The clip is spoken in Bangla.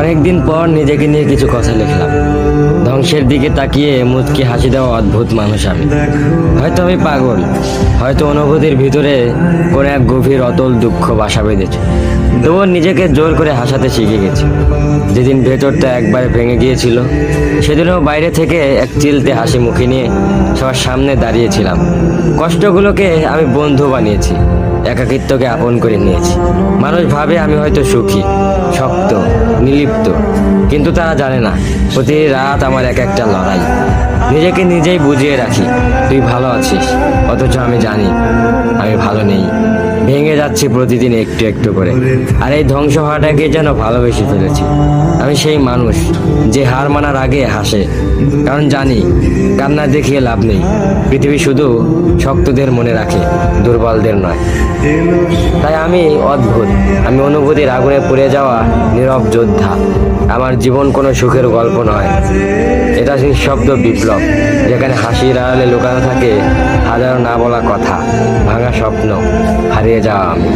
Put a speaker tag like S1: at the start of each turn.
S1: অনেকদিন পর নিজেকে নিয়ে কিছু কথা লিখলাম। ধ্বংসের দিকে তাকিয়ে মুচকি হাসি দেওয়া অদ্ভুত মানুষ আমি। হয়তো আমি পাগল, হয়তো অনুভূতির ভিতরে কোনো এক গভীর অতল দুঃখ বাসা বেঁধেছে। তবুও নিজেকে জোর করে হাসাতে শিখে গেছি। যেদিন ভেতরটা একবারে ভেঙে গিয়েছিল, সেদিনও বাইরে থেকে এক চিলতে হাসি মুখে নিয়ে সবার সামনে দাঁড়িয়েছিলাম। কষ্টগুলোকে আমি বন্ধু বানিয়েছি, একাকিত্বকে আপন করে নিয়েছি। মানুষ ভাবে আমি হয়তো সুখী, শক্ত, নির্লিপ্ত, কিন্তু তারা জানে না প্রতি রাত আমার এক একটা লড়াই। নিজেকে নিজেই বুঝিয়ে রাখি তুই ভালো আছিস, অথচ আমি জানি আমি ভালো নেই। ভেঙে যাচ্ছি প্রতিদিন একটু একটু করে, আর এই ধ্বংস হওয়াটাকে যেন ভালোবেসে ফেলেছি। আমি সেই মানুষ যে হার মানার আগে হাসে, কারণ জানি কান্না দেখিয়ে লাভ নেই। পৃথিবী শুধু শক্তদের মনে রাখে, দুর্বলদের নয়। তাই আমি অদ্ভুত, আমি অনুভূতির আগুনে পুড়ে যাওয়া নীরব যোদ্ধা। আমার জীবন কোনো সুখের গল্প নয়, এটা নিঃশব্দ বিপ্লব, যেখানে হাসির আড়ালে লুকানো থাকে হাজারো না বলা কথা, ভাঙা স্বপ্ন, হারিয়ে যাওয়া আমি।